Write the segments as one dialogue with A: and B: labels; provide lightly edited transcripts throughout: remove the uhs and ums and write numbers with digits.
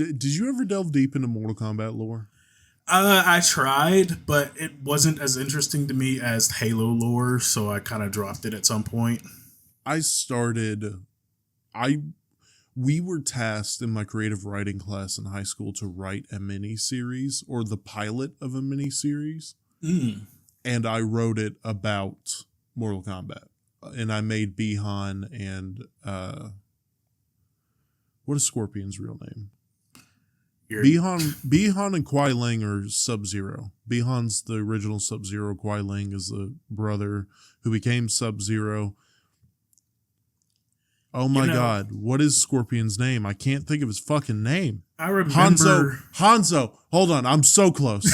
A: Did you ever delve deep into Mortal Kombat lore?
B: I tried, but it wasn't as interesting to me as Halo lore, so I kind of dropped it at some point.
A: I started. I We were tasked in my creative writing class in high school to write a mini series or the pilot of a mini series, and I wrote it about Mortal Kombat, and I made Bihan and what is Scorpion's real name? Bihan and Kuai Ling are Sub-Zero. Bihan's the original Sub-Zero. Kuai Ling is the brother who became Sub-Zero. Oh my God. What is Scorpion's name? I can't think of his fucking name.
B: I remember...
A: Hanzo. Hold on. I'm so close.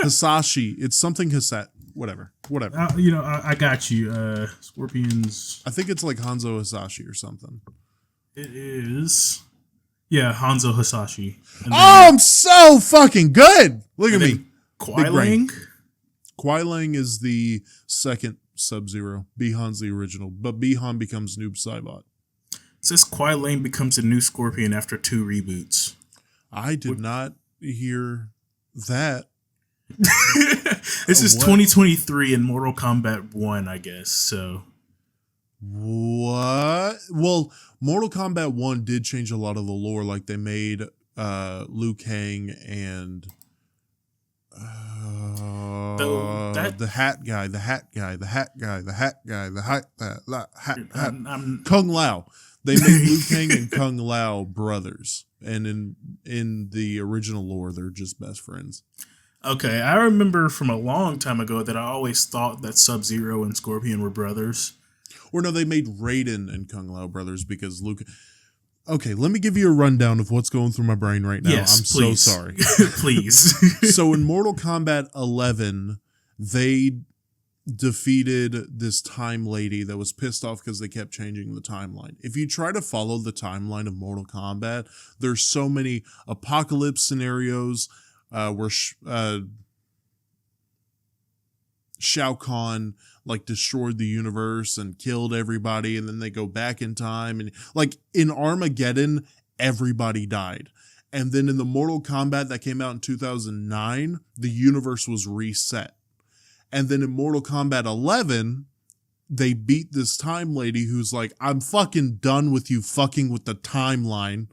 A: Hisashi. It's something Hisashi. Whatever.
B: I got you. Scorpion's...
A: I think it's like Hanzo Hisashi or something.
B: It is... Yeah, Hanzo Hisashi.
A: I'm so fucking good. Look at me.
B: Kuai Ling?
A: Kuai Ling is the second Sub-Zero. Bihan's the original, but Bihan becomes Noob Saibot.
B: It says Kuai Ling becomes a new Scorpion after 2 reboots.
A: I did not hear that.
B: This is 2023 in Mortal Kombat 1, I guess, so...
A: What? Well, Mortal Kombat 1 did change a lot of the lore. Like, they made Liu Kang and the hat guy, Kung Lao. They made Liu Kang and Kung Lao brothers. And in the original lore, they're just best friends.
B: Okay, I remember from a long time ago that I always thought that Sub-Zero and Scorpion were brothers.
A: Or no, they made Raiden and Kung Lao brothers because Luke... Okay, let me give you a rundown of what's going through my brain right now.
B: Yes,
A: I'm
B: please.
A: so sorry.
B: Please.
A: So in Mortal Kombat 11, they defeated this time lady that was pissed off because they kept changing the timeline. If you try to follow the timeline of Mortal Kombat, there's so many apocalypse scenarios where Shao Kahn like destroyed the universe and killed everybody, and then they go back in time, and like in Armageddon everybody died, and then in the Mortal Kombat that came out in 2009 the universe was reset, and then in Mortal Kombat 11 they beat this time lady who's like, I'm fucking done with you fucking with the timeline.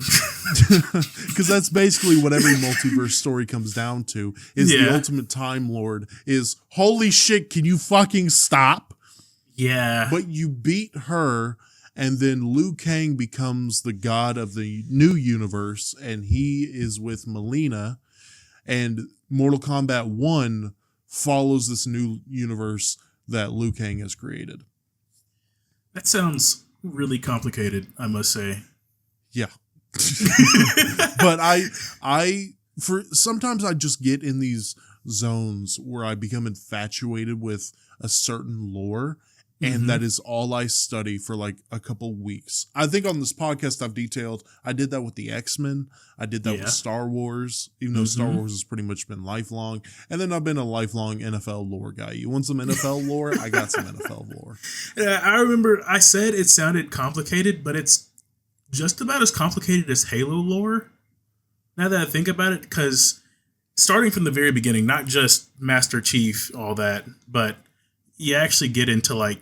A: Because that's basically what every multiverse story comes down to, is the ultimate Time Lord is, holy shit, can you fucking stop?
B: Yeah.
A: But you beat her, and then Liu Kang becomes the god of the new universe, and he is with Mileena, and Mortal Kombat 1 follows this new universe that Liu Kang has created. That
B: sounds really complicated, I must say.
A: Yeah. But sometimes I just get in these zones where I become infatuated with a certain lore, and that is all I study for like a couple weeks. I think on this podcast I've detailed, I did that with the X-Men. I did that with Star Wars, even though Star Wars has pretty much been lifelong. And then I've been a lifelong NFL lore guy. You want some NFL lore? I got some NFL lore.
B: Yeah, I remember I said it sounded complicated, but it's just about as complicated as Halo lore. Now that I think about it, because starting from the very beginning, not just Master Chief, all that, but you actually get into like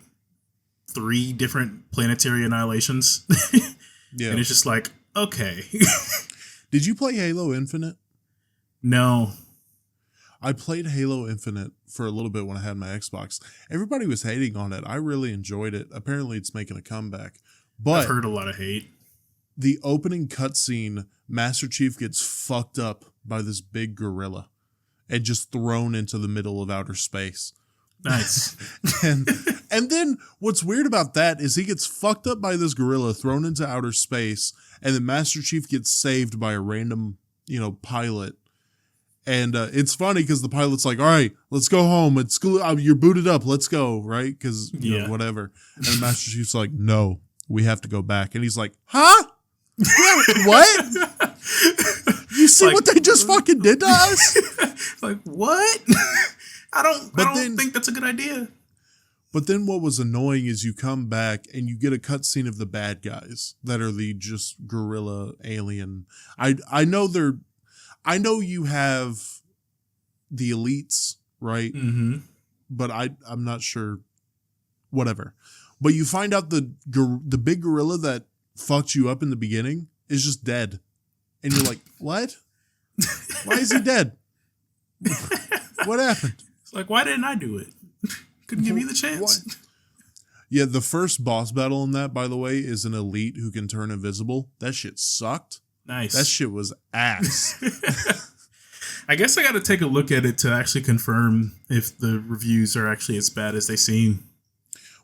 B: 3 different planetary annihilations. Yeah. And it's just like, okay.
A: Did you play Halo Infinite?
B: No.
A: I played Halo Infinite for a little bit when I had my Xbox. Everybody was hating on it. I really enjoyed it. Apparently it's making a comeback. But
B: I've heard a lot of hate.
A: The opening cutscene, Master Chief gets fucked up by this big gorilla and just thrown into the middle of outer space.
B: Nice.
A: and then what's weird about that is he gets fucked up by this gorilla, thrown into outer space, and then Master Chief gets saved by a random, pilot. And it's funny because the pilot's like, all right, let's go home. You're booted up. Let's go, right? Because, whatever. And Master Chief's like, no, we have to go back. And he's like, huh? What? You see what they just fucking did to us?
B: Like, what? I don't think that's a good idea.
A: But then what was annoying is you come back and you get a cutscene of the bad guys that are the just gorilla alien. I know you have the elites, right?
B: Mm-hmm.
A: But I'm not sure. Whatever. But you find out the big gorilla that fucked you up in the beginning is just dead. And you're like, what? Why is he dead? What happened?
B: It's like, why didn't I do it? Couldn't give me the chance.
A: What? Yeah, the first boss battle in that, by the way, is an elite who can turn invisible. That shit sucked.
B: Nice.
A: That shit was ass.
B: I guess I got to take a look at it to actually confirm if the reviews are actually as bad as they seem.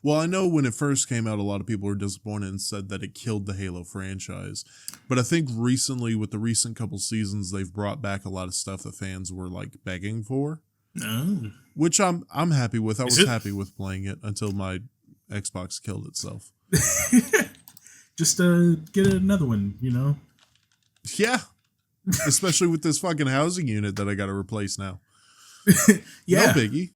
A: Well, I know when it first came out, a lot of people were disappointed and said that it killed the Halo franchise. But I think recently, with the recent couple seasons, they've brought back a lot of stuff that fans were like begging for.
B: Oh.
A: Which I'm happy with. I was happy with playing it until my Xbox killed itself.
B: Just get another one, you know?
A: Yeah. Especially with this fucking housing unit that I got to replace now.
B: Yeah.
A: No biggie.